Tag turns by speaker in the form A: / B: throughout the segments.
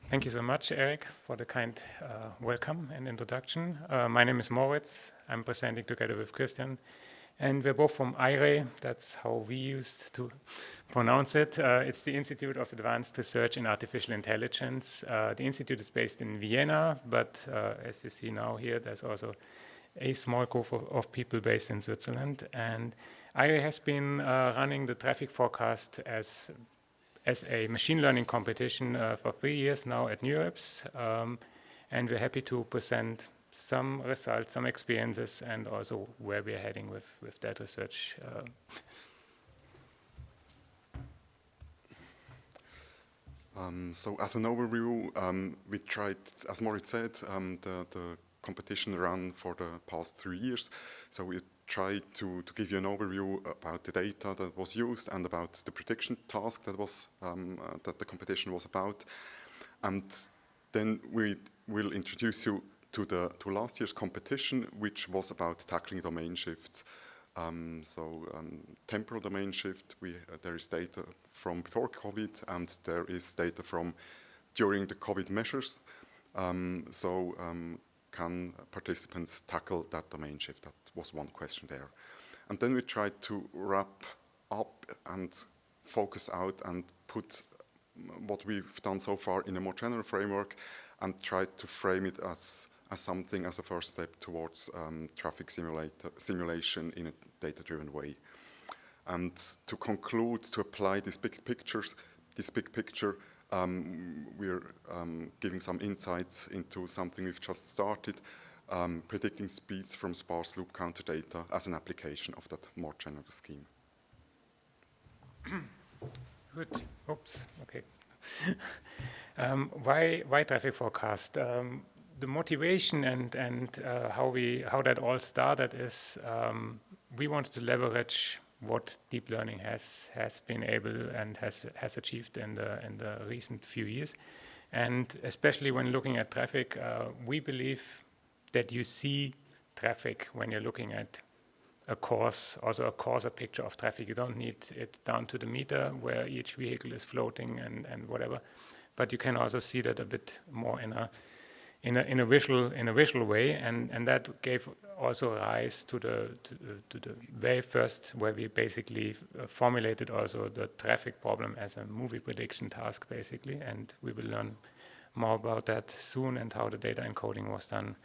A: Thank you so much, Eric, for the kind welcome and introduction. My name is Moritz. I'm presenting together with Christian. And we're both from IRE. That's how we used to pronounce it. It's the Institute of Advanced Research in Artificial Intelligence. The institute is based in Vienna, but as you see now here, there's also a small group of people based in Switzerland. And IRE has been running the traffic forecast as a machine learning competition for 3 years now at NeurIPS. And we're happy to present some results, some experiences, and also where we're heading with that research.
B: So as an overview, we tried, as Moritz said, the competition ran for the past 3 years. So we tried to give you an overview about the data that was used and about the prediction task that was that the competition was about. And then we will introduce you to last year's competition, which was about tackling domain shifts. Temporal domain shift, there is data from before COVID, and there is data from during the COVID measures. Can participants tackle that domain shift? That was one question there. And then we tried to wrap up and focus out and put what we've done so far in a more general framework and try to frame it as something as a first step towards traffic simulation in a data-driven way. And to conclude, to apply this big picture, we're giving some insights into something we've just started, predicting speeds from sparse loop counter data as an application of that more general scheme.
A: Good. Oops. Okay. Why traffic forecast? The motivation and how that all started is we wanted to leverage what deep learning has been able and has achieved in the recent few years, and especially when looking at traffic, we believe that you see traffic when you're looking at a coarser picture of traffic. You don't need it down to the meter where each vehicle is floating and whatever, but you can also see that a bit more in a visual way, and that gave also rise to the very first, where we basically formulated also the traffic problem as a movie prediction task basically, and we will learn more about that soon and how the data encoding was done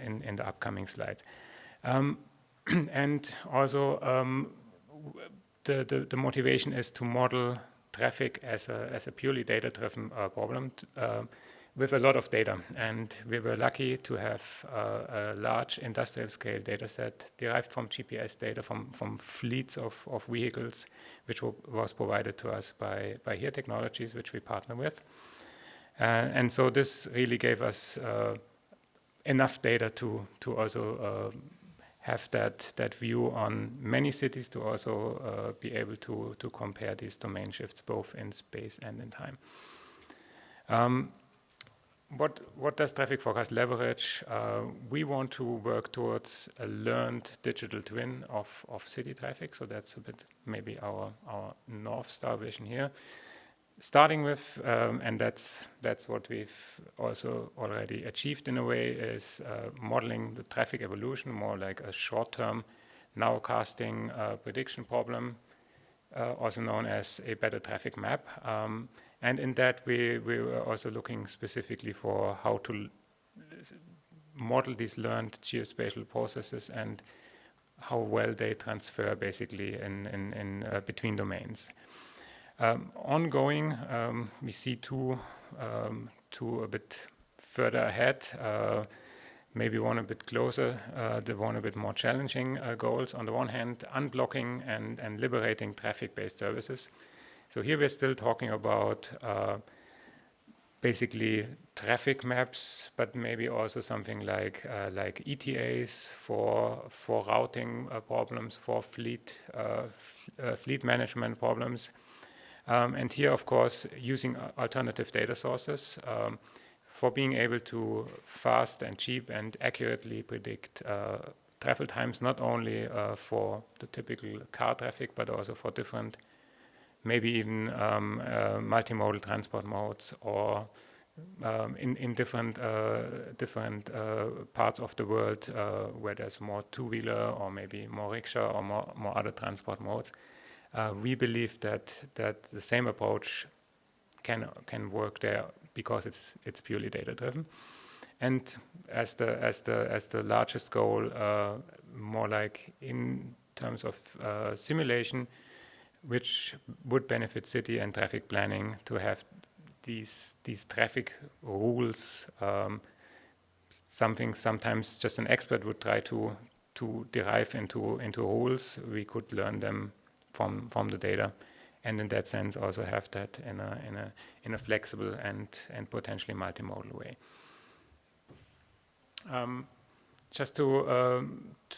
A: in the upcoming slides. And also the motivation is to model traffic as a purely data-driven problem with a lot of data, and we were lucky to have a large industrial-scale data set derived from GPS data from fleets of vehicles, which was provided to us by HERE Technologies, which we partner with. And so this really gave us enough data to also have that view on many cities, to also be able to compare these domain shifts both in space and in time. What does traffic forecast leverage? We want to work towards a learned digital twin of city traffic, so that's a bit maybe our North Star vision here. Starting with, and that's what we've also already achieved in a way, is modeling the traffic evolution, more like a short-term nowcasting prediction problem, also known as a better traffic map. And in that, we were also looking specifically for how to model these learned geospatial processes and how well they transfer basically in between domains. Ongoing, we see two a bit further ahead, maybe one a bit closer, the one a bit more challenging goals. On the one hand, unblocking and liberating traffic-based services. So here we're still talking about basically traffic maps, but maybe also something like ETAs for routing problems, for fleet management problems. And here, of course, using alternative data sources for being able to fast and cheap and accurately predict travel times, not only for the typical car traffic, but also for different maybe even multimodal transport modes, or in different parts of the world where there's more two-wheeler or maybe more rickshaw or more other transport modes. We believe that the same approach can work there because it's purely data-driven. And as the largest goal, more like in terms of simulation, which would benefit city and traffic planning to have these traffic rules, something sometimes just an expert would try to derive into rules. We could learn them from the data, and in that sense also have that in a flexible and potentially multimodal way. Just to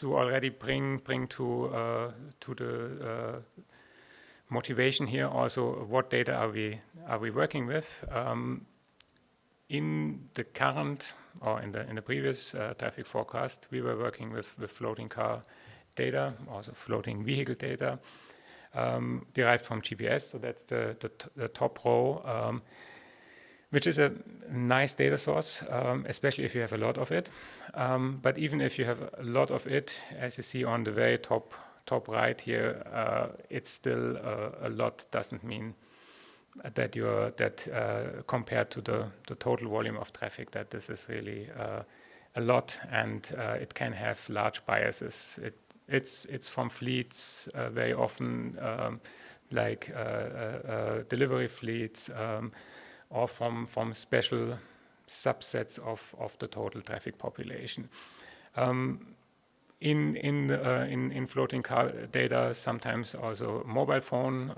A: already bring to the motivation here also, what data are we working with? In the current or in the previous traffic forecast, we were working with floating car data, also floating vehicle data, derived from GPS. So that's the top row, which is a nice data source, especially if you have a lot of it. But even if you have a lot of it, as you see on the very top right here, it's still a lot. Doesn't mean that compared to the total volume of traffic, that this is really a lot, and it can have large biases. It's from fleets very often, like delivery fleets, or from special subsets of the total traffic population. In floating car data, sometimes also mobile phone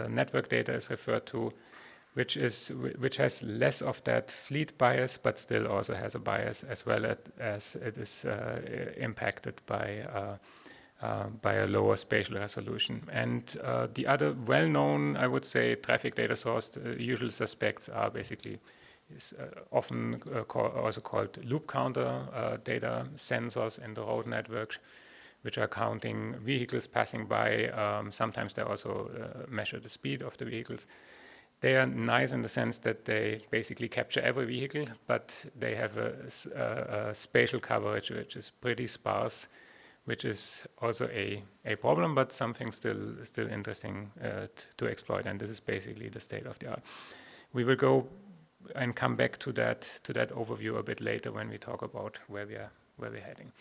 A: network data is referred to, which has less of that fleet bias, but still also has a bias, as well as it is impacted by a lower spatial resolution. And the other well-known, I would say, traffic data source, the usual suspects are basically often also called loop counter data sensors in the road network, which are counting vehicles passing by. Sometimes they also measure the speed of the vehicles. They are nice in the sense that they basically capture every vehicle, but they have a spatial coverage which is pretty sparse, which is also a problem, but something still interesting to exploit. And this is basically the state of the art. We will go and come back to that overview a bit later when we talk about where we're heading.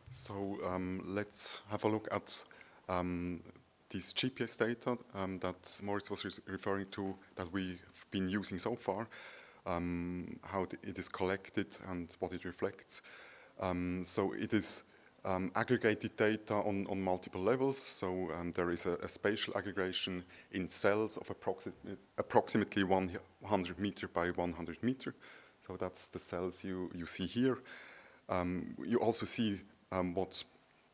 B: So let's have a look at this GPS data that Moritz was referring to, that we've been using so far, how it is collected and what it reflects. So it is aggregated data on multiple levels. So there is a spatial aggregation in cells of approximately 100 meter by 100 meter. So that's the cells you see here. You also see what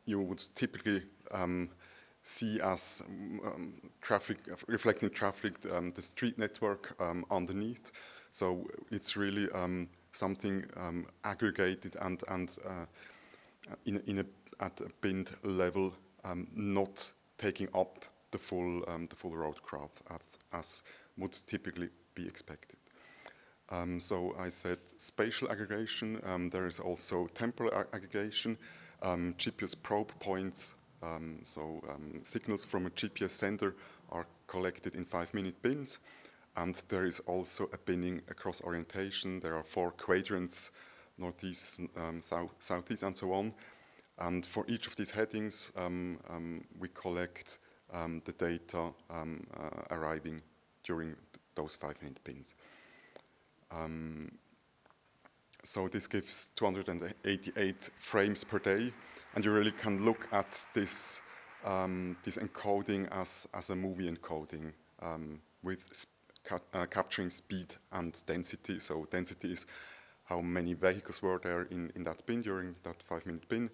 B: you would typically see as reflecting traffic, the street network underneath. So it's really something aggregated and at a binned level, not taking up the full road graph as would typically be expected. So I said spatial aggregation. There is also temporal aggregation. GPS probe points, signals from a GPS sender are collected in 5-minute bins. And there is also a binning across orientation. There are 4 quadrants, northeast, southeast, and so on. And for each of these headings, we collect the data arriving during those 5-minute bins. So this gives 288 frames per day, and you really can look at this encoding as a movie encoding with capturing speed and density. So density is how many vehicles were there in that bin during that 5-minute bin,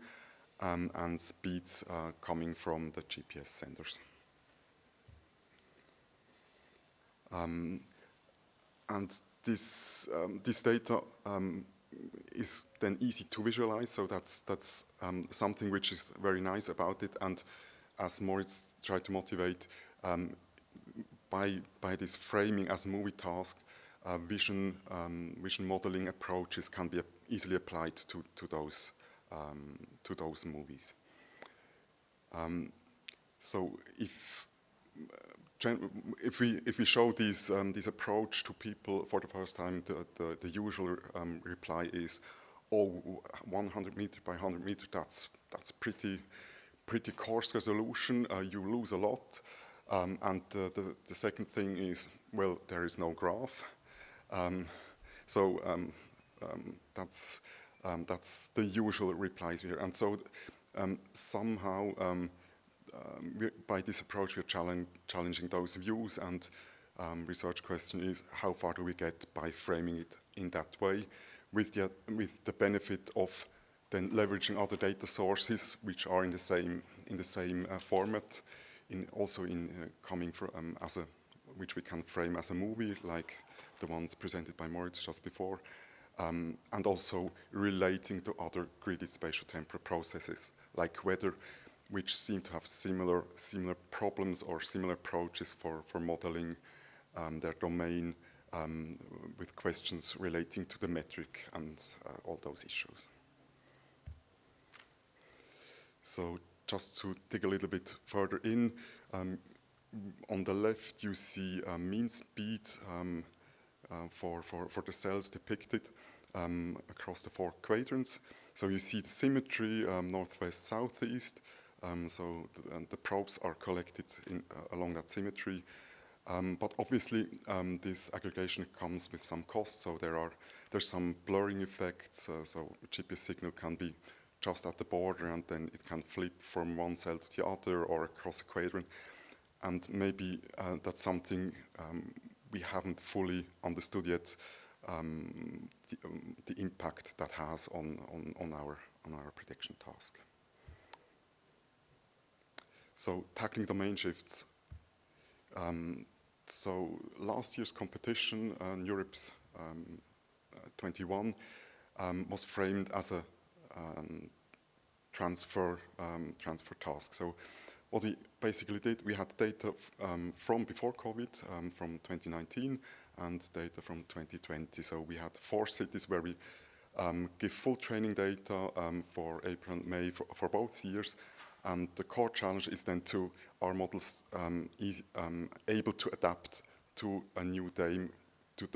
B: and speeds coming from the GPS senders. And this data is then easy to visualize. So that's something which is very nice about it. And as Moritz tried to motivate, by this framing as a movie task, vision modeling approaches can be easily applied to those movies. So if we show this approach to people for the first time, the usual reply is, oh, 100 meter by 100 meter, that's pretty coarse resolution. You lose a lot. And the second thing is, well, there is no graph. That's the usual replies here. And so somehow, by this approach, we're challenging those views. And research question is, how far do we get by framing it in that way, with the benefit of then leveraging other data sources which are in the same format, coming from which we can frame as a movie, like the ones presented by Moritz just before, and also relating to other gridded spatial temporal processes, like weather, which seem to have similar problems or similar approaches for modeling their domain, with questions relating to the metric and all those issues. So just to dig a little bit further in, on the left you see mean speed for the cells depicted across the 4 quadrants. So you see the symmetry, northwest, southeast. So the probes are collected along that symmetry. But obviously, this aggregation comes with some costs. So there's some blurring effects. So a GPS signal can be just at the border, and then it can flip from one cell to the other or across a quadrant. And maybe that's something we haven't fully understood yet, the impact that has on our prediction task. So tackling domain shifts. So last year's competition, Europe's 21, was framed as a transfer task. So what we basically did, we had data from before COVID, from 2019, and data from 2020. So we had 4 cities where we give full training data for April and May for both years. And the core challenge is then to our models able to adapt to a new to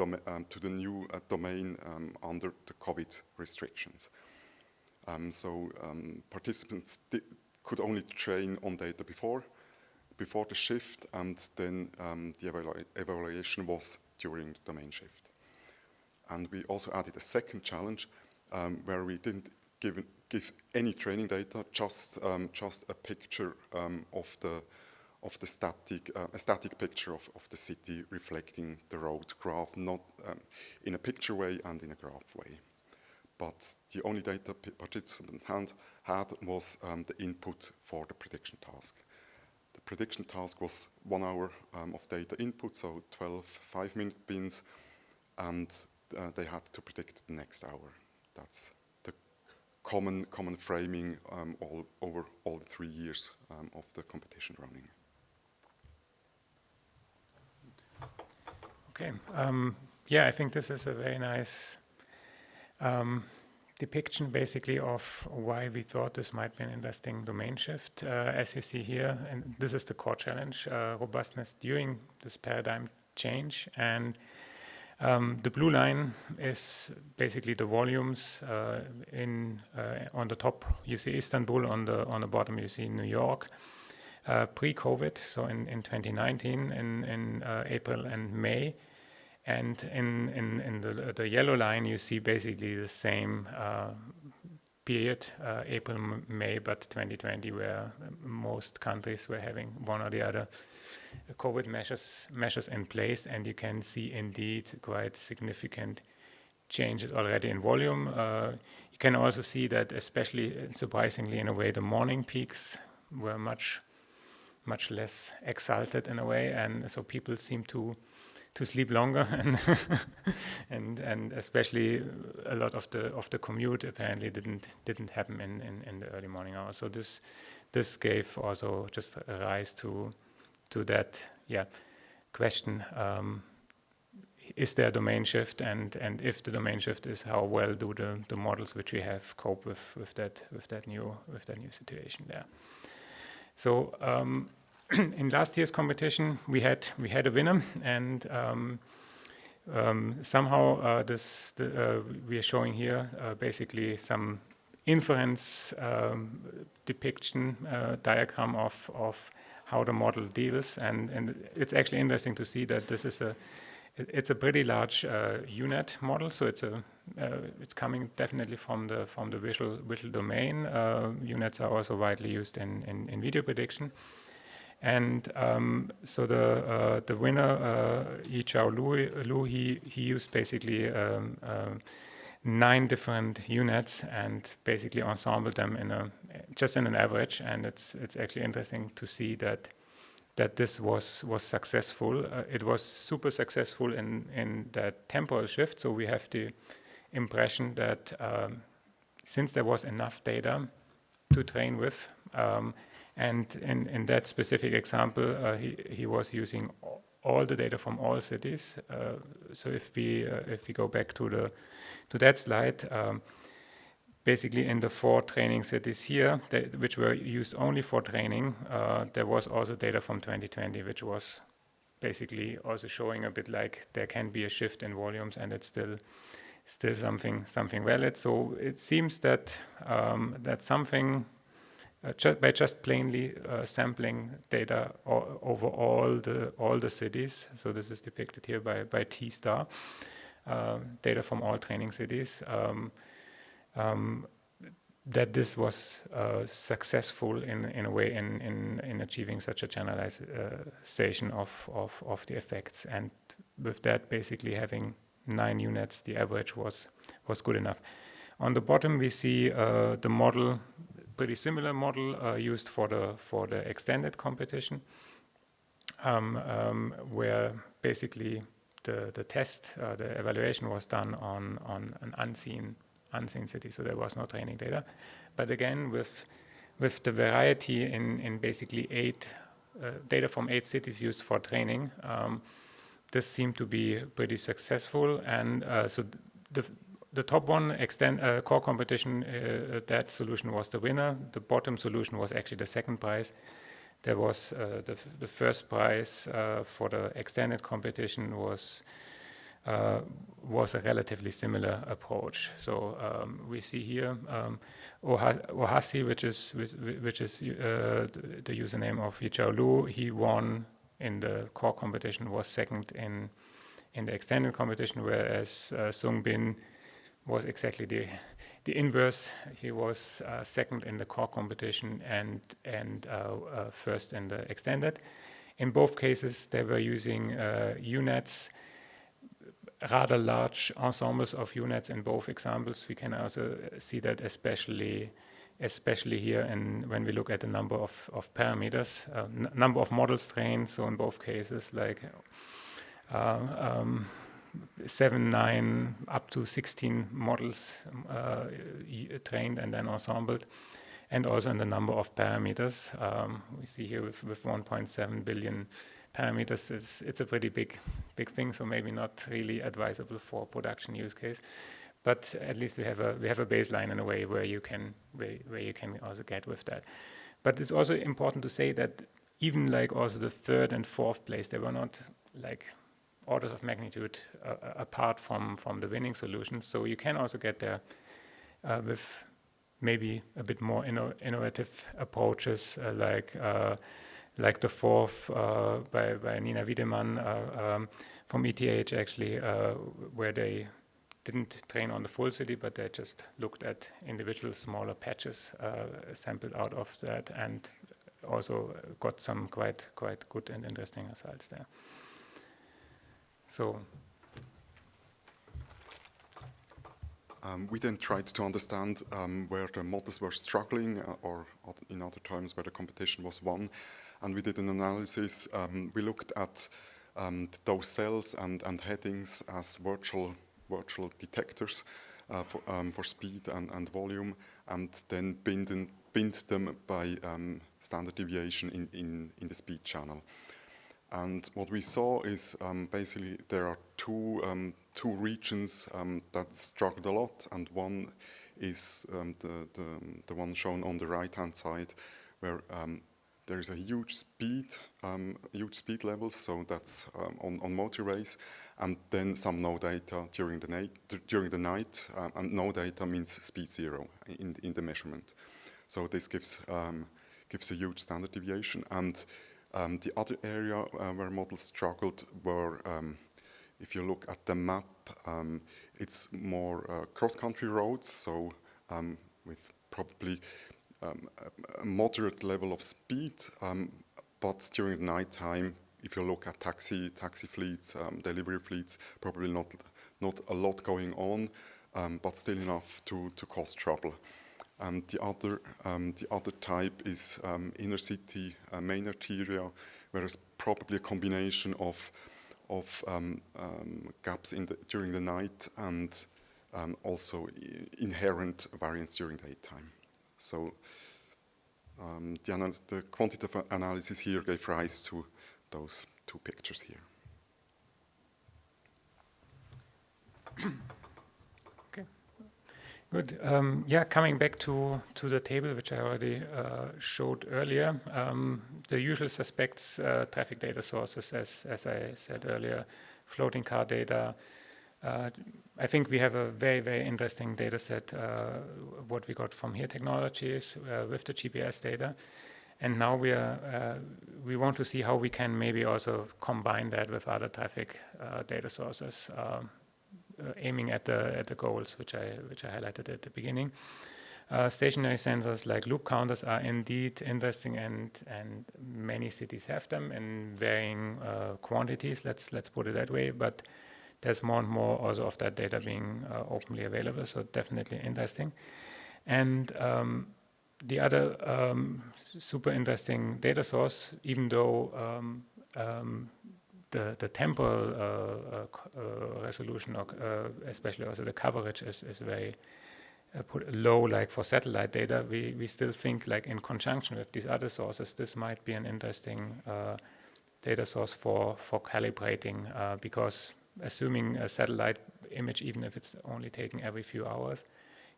B: the new domain under the COVID restrictions. Participants could only train on data before the shift, and then the evaluation was during the domain shift. And we also added a second challenge where we didn't give any training data, just a picture of the static picture of the city reflecting the road graph, not in a picture way and in a graph way. But the only data participant had was the input for the prediction task. The prediction task was 1 hour of data input, so 12 5-minute bins, and they had to predict the next hour. That's the common framing over all the 3 years of the competition running.
A: Okay. Yeah, I think this is a very nice depiction, basically, of why we thought this might be an interesting domain shift. As you see here, and this is the core challenge, robustness during this paradigm change. And the blue line is basically the volumes. On the top, you see Istanbul. On the bottom, you see New York. Pre-COVID, so in 2019, in April and May. And in the yellow line, you see basically the same period, April, May, but 2020, where most countries were having one or the other COVID measures in place, and you can see indeed quite significant changes already in volume. You can also see that, especially surprisingly in a way, the morning peaks were much less exalted in a way, and so people seem to to sleep longer, and especially a lot of the commute apparently didn't happen in the early morning hours. So this gave also just a rise to that question. Is there a domain shift, and if the domain shift is, how well do the models which we have cope with that new situation there? So in last year's competition we had a winner, and somehow we are showing here basically some inference depiction diagram of how the model deals, and it's actually interesting to see that this is it's a pretty large UNet model, so it's coming definitely from the visual domain. UNets are also widely used in video prediction, and so the winner, Yichao Lu, he used basically 9 different UNets and basically ensembled them just in an average, and it's actually interesting to see that this was successful. It was super successful in that temporal shift. So we have the impression that since there was enough data to train with, and in that specific example, he was using all the data from all cities. So if we go back to that slide. Basically, in the 4 training cities here, which were used only for training, there was also data from 2020, which was basically also showing a bit like there can be a shift in volumes, and it's still something valid. So it seems that that something by just plainly sampling data over all the cities. So this is depicted here by T star, data from all training cities. That this was successful in a way in achieving such a generalization of the effects, and with that basically having 9 units, the average was good enough. On the bottom we see the model, pretty similar model used for the extended competition, where basically the test, the evaluation was done on an unseen city, so there was no training data. But again, with the variety in basically 8 data from 8 cities used for training, this seemed to be pretty successful. And so the top one, core competition, that solution was the winner. The bottom solution was actually the second prize. There was the first prize for the extended competition was a relatively similar approach. So we see here Ohasi, which is the username of Yichao Lu. He won in the core competition, was second in the extended competition, whereas Sung Bin was exactly the inverse. He was second in the core competition and first in the extended. In both cases, they were using UNets, rather large ensembles of units in both examples. We can also see that especially here when we look at the number of parameters, number of models trained. So in both cases, like 7, 9, up to 16 models trained and then ensembled, and also in the number of parameters. We see here with 1.7 billion parameters, it's a pretty big thing, so maybe not really advisable for production use case, but at least we have a baseline in a way where you can also get with that. But it's also important to say that even like also the 3rd and 4th place, they were not like orders of magnitude apart from the winning solutions. So you can also get there with maybe a bit more innovative approaches, like the 4th by Nina Wiedemann from ETH, actually, where they didn't train on the full city, but they just looked at individual smaller patches sampled out of that, and also got some quite good and interesting results there. So
B: we then tried to understand where the models were struggling, or in other times where the competition was won, and we did an analysis. We looked at those cells and headings as virtual detectors for speed and volume, and then bind them by standard deviation in the speed channel. And what we saw is basically there are two regions that struggled a lot, and one is the one shown on the right-hand side, where there is a huge speed levels, so that's on motorways, and then some no data during the night, and no data means speed zero in the measurement. So this gives a huge standard deviation. And the other area where models struggled were, if you look at the map, it's more cross-country roads, so with probably a moderate level of speed, but during the night time, if you look at taxi fleets, delivery fleets, probably not a lot going on, but still enough to cause trouble. And the other type is inner city main arteria, where there's probably a combination of gaps during the night and also inherent variance during daytime. So the quantitative analysis here gave rise to those two pictures here.
A: Okay, good. Yeah, coming back to the table, which I already showed earlier, the usual suspects, traffic data sources, as I said earlier, floating car data. I think we have a very, very interesting data set, what we got from HERE Technologies with the GPS data. And now we want to see how we can maybe also combine that with other traffic data sources, aiming at the goals which I highlighted at the beginning. Stationary sensors like loop counters are indeed interesting, and many cities have them in varying quantities. Let's put it that way. But there's more and more also of that data being openly available, so definitely interesting. And the other super interesting data source, even though the temporal resolution, especially also the coverage, is very low, like for satellite data, we still think, like in conjunction with these other sources, this might be an interesting data source for calibrating, because assuming a satellite image, even if it's only taken every few hours,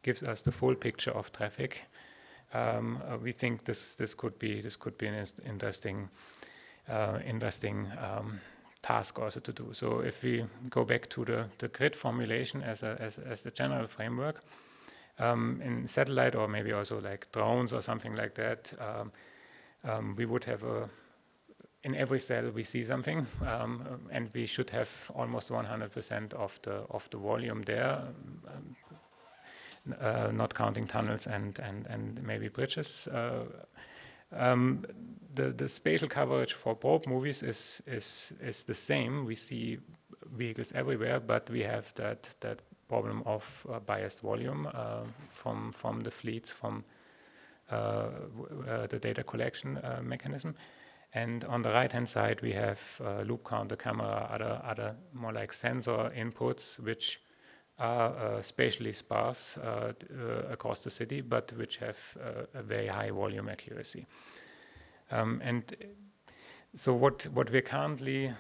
A: gives us the full picture of traffic. We think this could be an interesting task also to do. So if we go back to the grid formulation as the general framework, in satellite or maybe also like drones or something like that, we would have in every cell we see something, and we should have almost 100% of the volume there, not counting tunnels and maybe bridges. The spatial coverage for probe movies is the same. We see vehicles everywhere, but we have that problem of biased volume from the fleets, from the data collection mechanism. And on the right-hand side, we have loop counter, camera, other more like sensor inputs, which are spatially sparse across the city, but which have a very high volume accuracy. And so what we're currently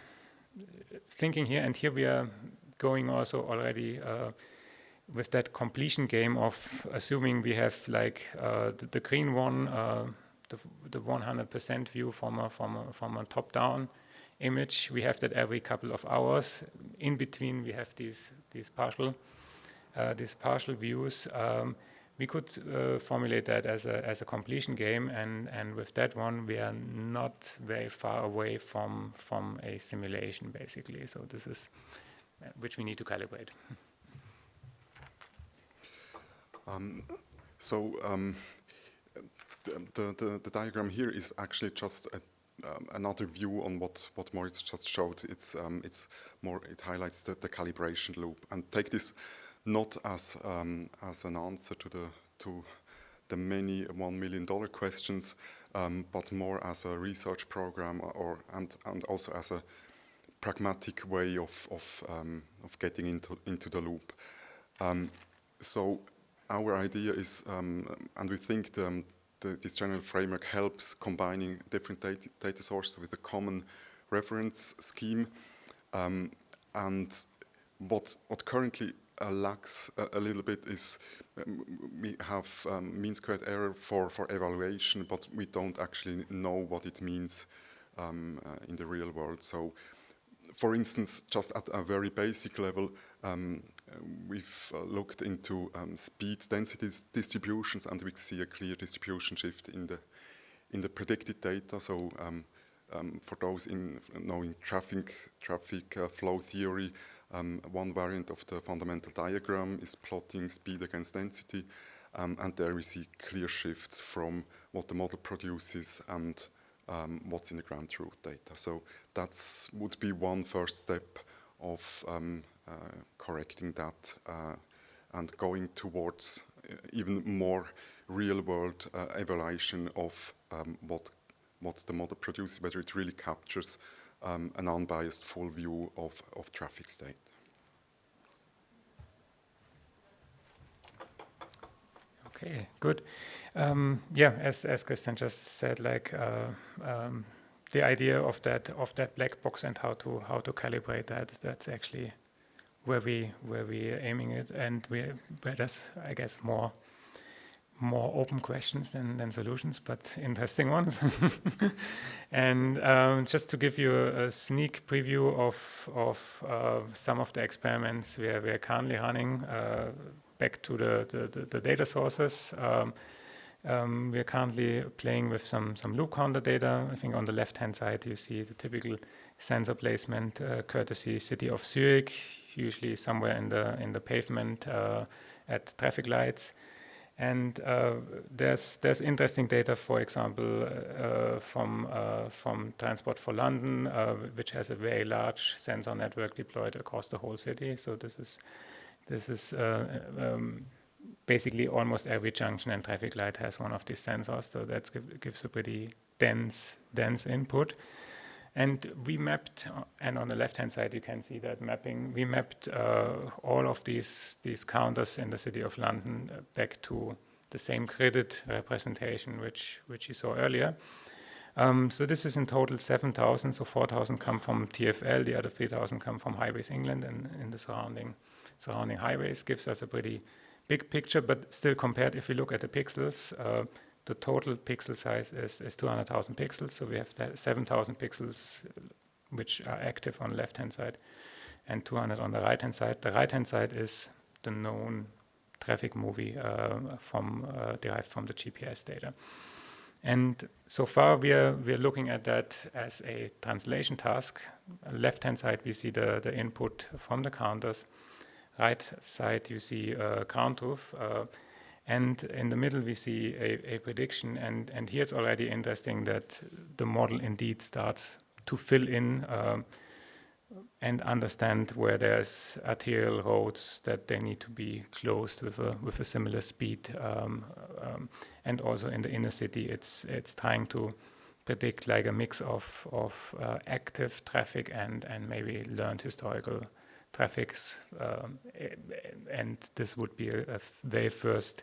A: thinking here, and here we are going also already with that completion game of assuming we have like the green one, the 100% view from a top-down image. We have that every couple of hours. In between, we have these partial views. We could formulate that as a completion game, and with that one, we are not very far away from a simulation, basically. So this is which we need to calibrate.
B: The diagram here is actually just another view on what Moritz just showed. It highlights the calibration loop, and take this not as an answer to the many $1 million questions, but more as a research program and also as a pragmatic way of getting into the loop. So our idea is, and we think this general framework helps combining different data sources with a common reference scheme. And what currently lacks a little bit is we have mean squared error for evaluation, but we don't actually know what it means in the real world. So, for instance, just at a very basic level, we've looked into speed density distributions, and we see a clear distribution shift in the predicted data. So, for those knowing traffic flow theory, one variant of the fundamental diagram is plotting speed against density, and there we see clear shifts from what the model produces and what's in the ground truth data. So that would be one first step of correcting that and going towards even more real-world evaluation of what the model produces, whether it really captures an unbiased full view of traffic state.
A: Okay, good. Yeah, as Christian just said, like the idea of that black box and how to calibrate that's actually where we're aiming it, and where there's, I guess, more open questions than solutions, but interesting ones. And just to give you a sneak preview of some of the experiments we're currently running, back to the data sources. We're currently playing with some loop counter data. I think on the left-hand side you see the typical sensor placement, courtesy city of Zurich, usually somewhere in the pavement at traffic lights. And there's interesting data, for example, from Transport for London, which has a very large sensor network deployed across the whole city. So this is basically almost every junction and traffic light has one of these sensors. So that gives a pretty dense input. And we mapped, and on the left-hand side you can see that mapping. We mapped all of these counters in the City of London back to the same gridded representation which you saw earlier. So this is in total 7,000. So 4,000 come from TfL, the other 3,000 come from Highways England and in the surrounding highways. Gives us a pretty big picture, but still compared, if we look at the pixels, the total pixel size is 200,000 pixels. So we have 7,000 pixels which are active on the left-hand side and 200 on the right-hand side. The right-hand side is the known traffic movie derived from the GPS data. And so far we are looking at that as a translation task. Left-hand side we see the input from the counters. Right side you see ground truth. And in the middle we see a prediction, and here it's already interesting that the model indeed starts to fill in and understand where there's arterial roads that they need to be closed with a similar speed, and also in the inner city it's trying to predict like a mix of active traffic and maybe learned historical traffics, and this would be a very first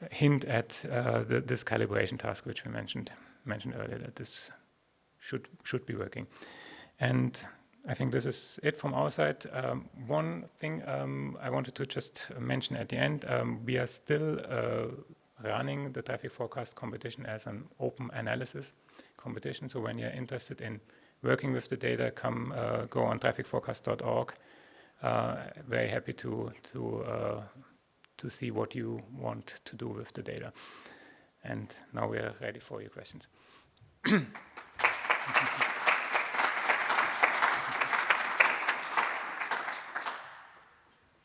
A: hint at this calibration task which we mentioned earlier, that this should be working. And I think this is it from our side. One thing I wanted to just mention at the end, we are still running the traffic forecast competition as an open analysis competition. So when you're interested in working with the data, go on trafficforecast.org. Very happy to see what you want to do with the data. And now we are ready for your questions.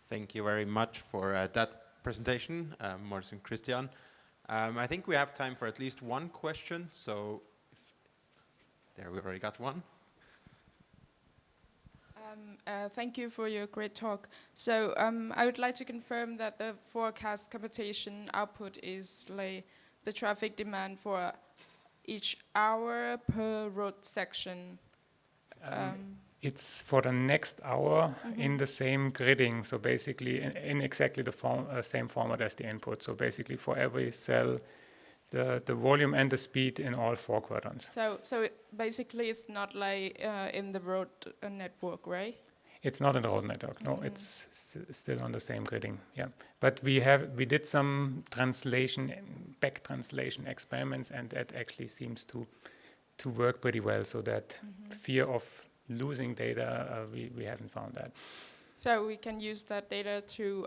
C: Thank you very much for that presentation, Moritz and Christian. I think we have time for at least one question. So there, we already got one.
D: Thank you for your great talk. So I would like to confirm that the forecast computation output is like the traffic demand for each hour per road section.
A: It's for the next hour in the same gridding, so basically in exactly the same format as the input. So basically for every cell, the volume and the speed in all 4 quadrants.
D: So basically it's not like in the road network, right?
A: It's not in the road network. No, it's still on the same gridding. Yeah, but we did some back translation experiments, and that actually seems to work pretty well. So that fear of losing data, we haven't found that.
D: So we can use that data to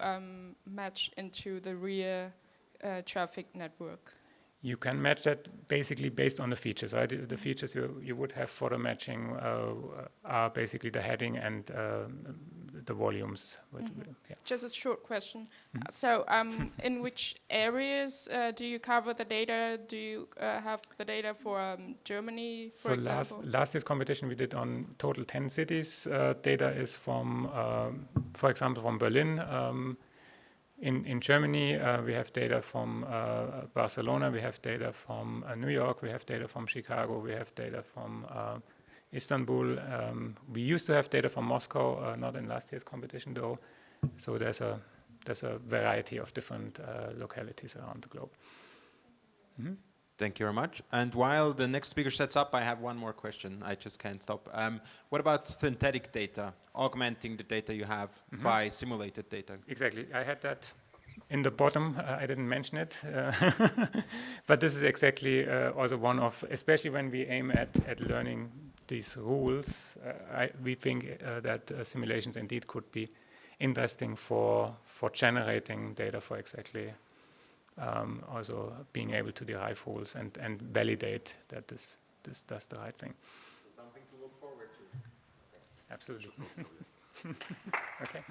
D: match into the rear traffic network.
A: You can match that basically based on the features, right? The features you would have for the matching are basically the heading and the volumes. Yeah.
D: Just a short question. So in which areas do you cover the data? Do you have the data for Germany, for example?
A: Last year's competition we did on total 10 cities. Data is from, for example, from Berlin. In Germany, we have data from Barcelona, we have data from New York, we have data from Chicago, we have data from Istanbul. We used to have data from Moscow, not in last year's competition though. So there's a variety of different localities around the globe.
C: Thank you very much. And while the next speaker sets up, I have one more question. I just can't stop. What about synthetic data, augmenting the data you have by simulated data?
A: Exactly. I had that in the bottom. I didn't mention it. But this is exactly also one of, especially when we aim at learning these rules, we think that simulations indeed could be interesting for generating data for exactly also being able to derive rules and validate that this does the right thing.
C: So something to look forward to.
A: Absolutely. Okay.